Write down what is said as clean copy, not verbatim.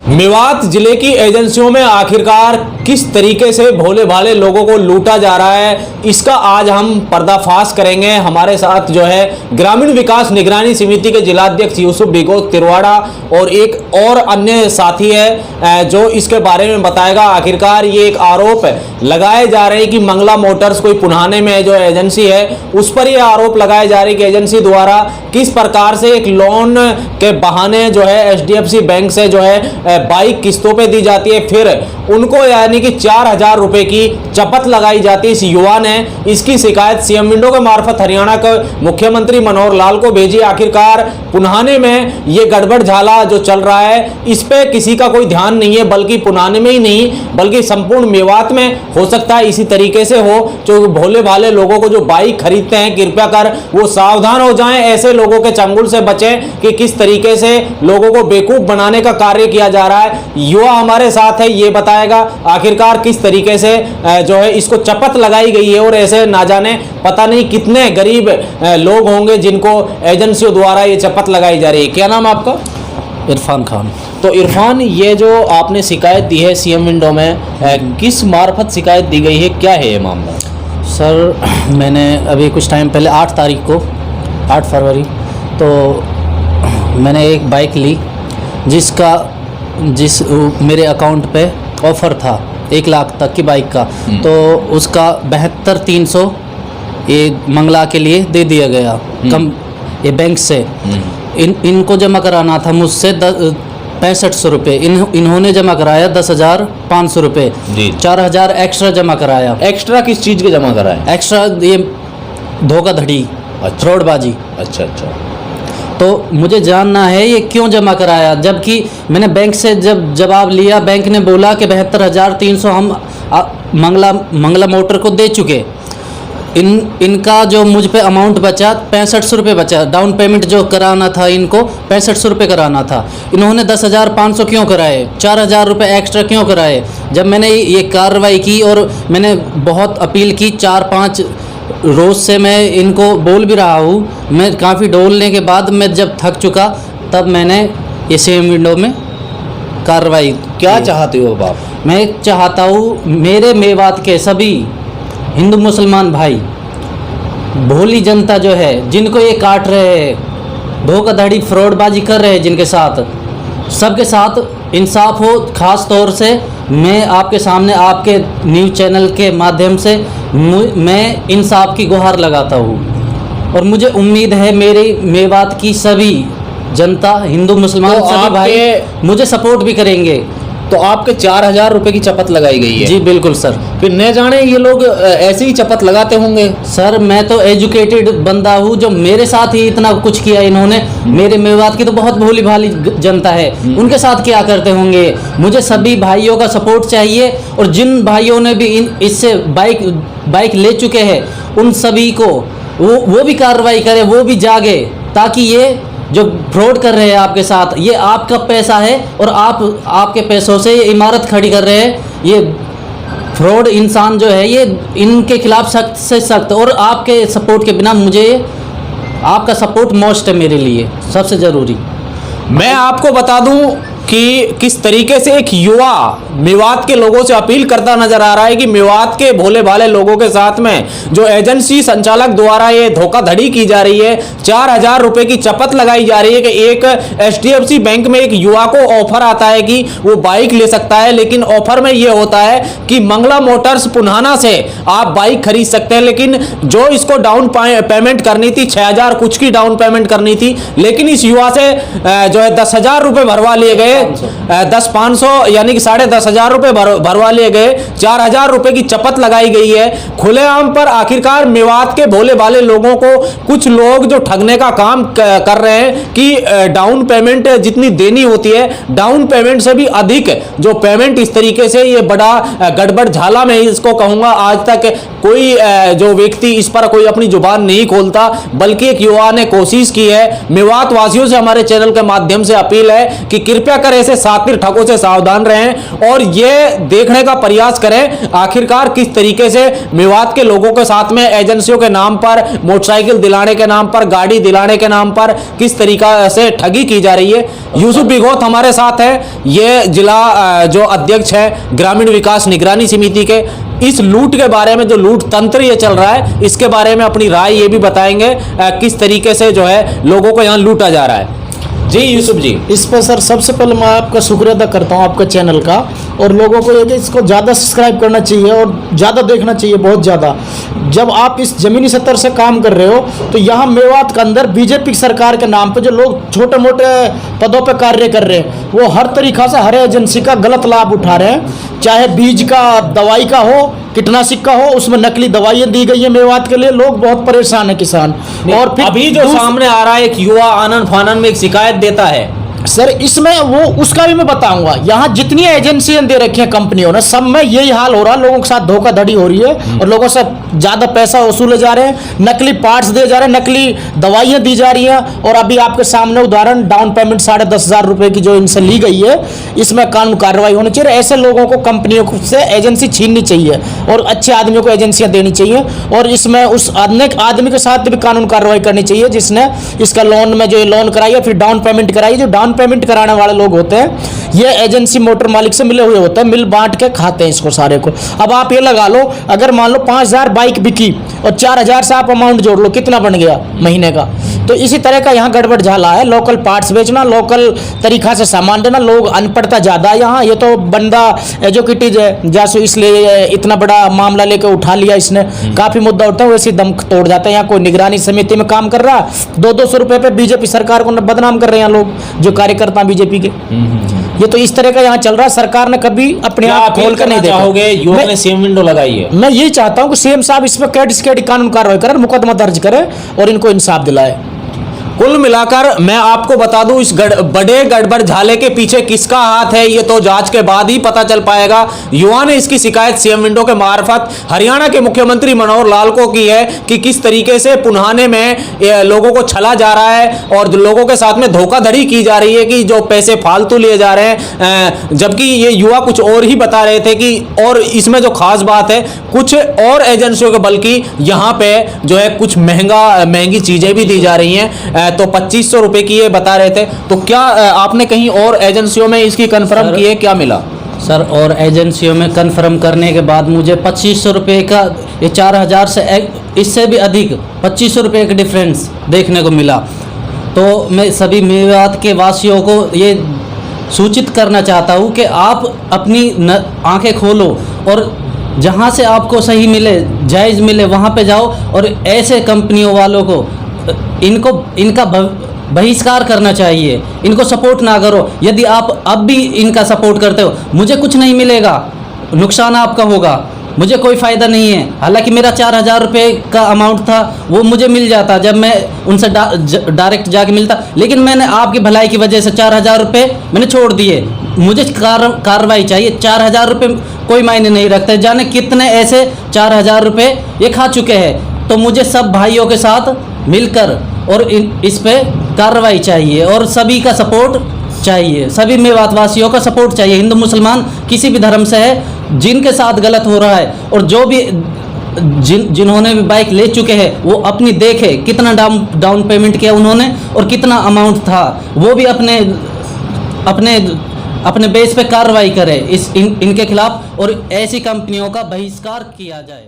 मेवात जिले की एजेंसियों में आखिरकार किस तरीके से भोले भाले लोगों को लूटा जा रहा है, इसका आज हम पर्दाफाश करेंगे। हमारे साथ जो है ग्रामीण विकास निगरानी समिति के जिलाध्यक्ष यूसुफ बिगो तिरवाड़ा और एक और अन्य साथी है जो इसके बारे में बताएगा। आखिरकार ये एक आरोप लगाए जा रहे हैं कि मंगला मोटर्स कोई पुनाने में जो एजेंसी है उस पर ये आरोप लगाए जा रहे हैं कि एजेंसी द्वारा किस प्रकार से एक लोन के बहाने जो है एचडीएफसी बैंक से जो है बाइक किस्तों पे दी जाती है, फिर उनको यानी कि 4,000 रुपए की चपत लगाई जाती है। इस युवा ने इसकी शिकायत सीएम विंडो के मार्फत हरियाणा के मुख्यमंत्री मनोहर लाल को भेजी। आखिरकार पुनाने में ये गड़बड़ झाला जो चल रहा है इस पे किसी का कोई ध्यान नहीं है, बल्कि पुनाने में ही नहीं बल्कि संपूर्ण मेवात में हो सकता है इसी तरीके से हो। जो भोले भाले लोगों को जो बाइक खरीदते हैं कृपया कर वो सावधान हो जाएं, ऐसे लोगों के चंगुल से बचें कि किस तरीके से लोगों को बेवकूफ बनाने का कार्य किया जा रहा है। युवा हमारे साथ है, ये बताएगा आखिरकार किस तरीके से जो है इसको चपत लगाई गई है और ऐसे ना जाने पता नहीं कितने गरीब लोग होंगे जिनको एजेंसियों द्वारा ये चपत लगाई जा रही है। क्या नाम आपका? इरफान खान। तो इरफान, ये जो आपने शिकायत दी है सीएम विंडो में, किस मार्फत शिकायत दी गई है, क्या है ये मामला? सर, मैंने अभी कुछ टाइम पहले 8 तारीख को 8 फरवरी तो मैंने एक बाइक ली जिस मेरे अकाउंट पे ऑफ़र था 1 लाख तक की बाइक का, तो उसका 72,300 ये मंगला के लिए दे दिया गया कम ये बैंक से। इनको जमा कराना था मुझसे 6500 रुपये, इन्होंने जमा कराया 10,500 रुपये, 4,000 एक्स्ट्रा जमा कराया। एक्स्ट्रा किस चीज़ के जमा कराया? एक्स्ट्रा ये धोखाधड़ी, फ्रॉडबाजी। अच्छा। तो मुझे जानना है ये क्यों जमा कराया, जबकि मैंने बैंक से जब जवाब लिया बैंक ने बोला कि 72,300 हम मंगला मोटर को दे चुके। इनका जो मुझ पे अमाउंट बचा 6500 रुपये बचा, डाउन पेमेंट जो कराना था इनको 6500 रुपये कराना था। इन्होंने 10,500 क्यों कराए, 4,000 रुपये एक्स्ट्रा क्यों कराए? जब मैंने ये कार्रवाई की और मैंने बहुत अपील की, 4-5 रोज़ से मैं इनको बोल भी रहा हूँ, मैं काफ़ी डोलने के बाद मैं जब थक चुका तब मैंने ये सीएम विंडो में कार्रवाई। क्या चाहते हो आप? मैं चाहता हूँ मेरे मेवात के सभी हिंदू मुसलमान भाई, भोली जनता जो है जिनको ये काट रहे हैं, धोखाधड़ी फ्रॉडबाजी कर रहे हैं जिनके साथ, सबके साथ इंसाफ हो। ख़ास तौर से मैं आपके सामने आपके न्यूज़ चैनल के माध्यम से मैं इंसाफ की गुहार लगाता हूँ और मुझे उम्मीद है मेरे मेवात की सभी जनता, हिंदू मुसलमान तो सभी भाई मुझे सपोर्ट भी करेंगे। तो आपके 4,000 रुपए की चपत लगाई गई है? जी बिल्कुल सर। फिर न जाने ये लोग ऐसे ही चपत लगाते होंगे। सर, मैं तो एजुकेटेड बंदा हूँ, जो मेरे साथ ही इतना कुछ किया इन्होंने। मेरे मेवात की तो बहुत भोली भाली जनता है, उनके साथ क्या करते होंगे। मुझे सभी भाइयों का सपोर्ट चाहिए और जिन भाइयों ने भी इससे बाइक ले चुके हैं उन सभी को वो भी कार्रवाई करे, वो भी जागे, ताकि ये जो फ्रॉड कर रहे हैं आपके साथ, ये आपका पैसा है और आपके पैसों से ये इमारत खड़ी कर रहे हैं। ये फ्रॉड इंसान जो है ये इनके खिलाफ सख्त से सख्त, और आपके सपोर्ट के बिना मुझे आपका सपोर्ट मोस्ट है मेरे लिए सबसे ज़रूरी। मैं आपको बता दूं कि किस तरीके से एक युवा मेवात के लोगों से अपील करता नजर आ रहा है कि मेवात के भोले भाले लोगों के साथ में जो एजेंसी संचालक द्वारा ये धोखाधड़ी की जा रही है, 4,000 रुपए की चपत लगाई जा रही है कि एक एचडीएफसी बैंक में एक युवा को ऑफर आता है कि वो बाइक ले सकता है, लेकिन ऑफर में ये होता है कि मंगला मोटर्स पुनाना से आप बाइक खरीद सकते हैं, लेकिन जो इसको डाउन पेमेंट करनी थी 6,000 कुछ की डाउन पेमेंट करनी थी, लेकिन इस युवा से जो है 10,000 रुपए भरवा लिए गए, 10,500 यानी कि 10,500 रुपए भरवा लिए गए, 4,000 रुपए की चपत लगाई गई है खुलेआम पर। आखिरकार मेवात के भोले भाले लोगों को कुछ लोग जो ठगने का काम कर रहे हैं कि डाउन पेमेंट जितनी देनी होती है, डाउन पेमेंट से भी अधिक जो पेमेंट, इस तरीके से ये बड़ा गड़बड़ झाला मैं इसको कहूंगा। आज तक कोई जो व्यक्ति इस पर कोई अपनी जुबान नहीं खोलता, बल्कि एक युवा ने कोशिश की है। मेवात वासियों से हमारे चैनल के माध्यम से अपील है कि कृपया कर ऐसे खातिर ठगों से सावधान रहें और ये देखने का प्रयास करें आखिरकार किस तरीके से मेवात के लोगों के साथ में एजेंसियों के नाम पर, मोटरसाइकिल दिलाने के नाम पर, गाड़ी दिलाने के नाम पर किस तरीका से ठगी की जा रही है। यूसुफ बिघोत हमारे साथ है, ये जिला जो अध्यक्ष है ग्रामीण विकास निगरानी समिति के। इस लूट के बारे में, जो लूट तंत्र ये चल रहा है, इसके बारे में अपनी राय ये भी बताएंगे किस तरीके से जो है लोगों को यहाँ लूटा जा रहा है। जी यूसुफ जी। इस पर सर सबसे पहले मैं आपका शुक्रिया अदा करता हूँ आपका चैनल का, और लोगों को ये कि इसको ज़्यादा सब्सक्राइब करना चाहिए और ज़्यादा देखना चाहिए, बहुत ज़्यादा। जब आप इस ज़मीनी स्तर से काम कर रहे हो तो यहाँ मेवात के अंदर बीजेपी सरकार के नाम पे जो लोग छोटे मोटे पदों पे कार्य कर रहे हैं वो हर तरीक़ा से हर एजेंसी का गलत लाभ उठा रहे हैं, चाहे बीज का, दवाई का हो, कीटनाशक का हो, उसमें नकली दवाइयाँ दी गई है मेवात के लिए। लोग बहुत परेशान है किसान। और फिर अभी जो सामने आ रहा है, एक युवा आनंद फानन में एक शिकायत देता है सर, इसमें वो उसका भी मैं बताऊंगा। यहाँ जितनी एजेंसियां दे रखी हैं कंपनियों ने, सब में यही हाल हो रहा है, लोगों के साथ धोखाधड़ी हो रही है और लोगों से ज़्यादा पैसा वसूले जा रहे हैं, नकली पार्ट्स दिए जा रहे हैं, नकली दवाइयाँ दी जा रही हैं। और अभी आपके सामने उदाहरण, डाउन पेमेंट 10,500 रुपये की जो इनसे ली गई है, इसमें कानून कार्रवाई होनी चाहिए। ऐसे लोगों को कंपनियों से एजेंसी छीननी चाहिए और अच्छे आदमियों को एजेंसियाँ देनी चाहिए, और इसमें उस आदमी के साथ भी कानून कार्रवाई करनी चाहिए जिसने इसका लोन में जो लोन कराई है, फिर डाउन पेमेंट कराई। जो डाउन पेमेंट कराने वाले लोग होते हैं ये एजेंसी मोटर मालिक से मिले हुए होते हैं, मिल बांट के खाते हैं इसको सारे को। अब आप ये लगा लो, अगर मान लो 5,000 बाइक बिकी और 4,000 से आप अमाउंट जोड़ लो, कितना बन गया महीने का। तो इसी तरह का यहाँ गड़बड़ झाला है। लोकल पार्ट्स बेचना, लोकल तरीका से सामान देना, लोग अनपढ़ता ज़्यादा है यहाँ। ये तो बंदा एजुकेटेड है जासू, इसलिए इतना बड़ा मामला लेकर उठा लिया इसने। काफ़ी मुद्दा उठता है, वैसे दम तोड़ जाता है। यहाँ कोई निगरानी समिति में काम कर रहा, 200-200 रुपये पे बीजेपी सरकार को बदनाम कर रहे हैं लोग, जो कार्यकर्ता बीजेपी के। ये तो इस तरह का यहाँ चल रहा है। सरकार ने कभी अपने आप खोल कर नहीं देखा। युवा ने सेम विंडो लगाई है। मैं यही चाहता हूँ कि सीएम साहब इस पर कैडी कानून कार्रवाई करें, मुकदमा दर्ज करें और इनको इंसाफ दिलाए। कुल मिलाकर मैं आपको बता दूं, इस बड़े गड़बड़ झाले के पीछे किसका हाथ है ये तो जांच के बाद ही पता चल पाएगा। युवा ने इसकी शिकायत सीएम विंडो के मार्फत हरियाणा के मुख्यमंत्री मनोहर लाल को की है कि किस तरीके से पुन्हाने में लोगों को छला जा रहा है और लोगों के साथ में धोखाधड़ी की जा रही है कि जो पैसे फालतू लिए जा रहे हैं। जबकि ये युवा कुछ और ही बता रहे थे कि, और इसमें जो खास बात है, कुछ और एजेंसियों के बल्कि यहाँ पे जो है कुछ महंगी चीजें भी दी जा रही हैं। तो 2,500 रुपए की ये बता रहे थे। तो क्या आपने कहीं और एजेंसियों में इसकी कंफर्म की है, क्या मिला? सर, और एजेंसियों में कंफर्म करने के बाद मुझे 2,500 रुपये का, ये 4,000 से इससे भी अधिक 2,500 रुपये का डिफरेंस देखने को मिला। तो मैं सभी मेवात के वासियों को ये सूचित करना चाहता हूँ कि आप अपनी आंखें खोलो और जहाँ से आपको सही मिले, जायज़ मिले, वहाँ पे जाओ और ऐसे कंपनियों वालों को इनका बहिष्कार करना चाहिए। इनको सपोर्ट ना करो। यदि आप अब भी इनका सपोर्ट करते हो, मुझे कुछ नहीं मिलेगा, नुकसान आपका होगा, मुझे कोई फ़ायदा नहीं है। हालांकि मेरा 4,000 रुपये का अमाउंट था, वो मुझे मिल जाता जब मैं उनसे डायरेक्ट जाके मिलता, लेकिन मैंने आपकी भलाई की वजह से 4,000 रुपये मैंने छोड़ दिए। मुझे कार्रवाई चाहिए। 4,000 रुपये कोई मायने नहीं रखते। जाने कितने ऐसे 4,000 रुपये ये खा चुके हैं। तो मुझे सब भाइयों के साथ मिलकर और इस पे कार्रवाई चाहिए और सभी का सपोर्ट चाहिए, सभी मेवात वासियों का सपोर्ट चाहिए। हिंदू मुसलमान किसी भी धर्म से है, जिनके साथ गलत हो रहा है और जो भी जिन्होंने भी बाइक ले चुके हैं वो अपनी देखे कितना डाउन पेमेंट किया उन्होंने और कितना अमाउंट था, वो भी अपने बेस पे कार्रवाई करे इनके खिलाफ और ऐसी कंपनियों का बहिष्कार किया जाए।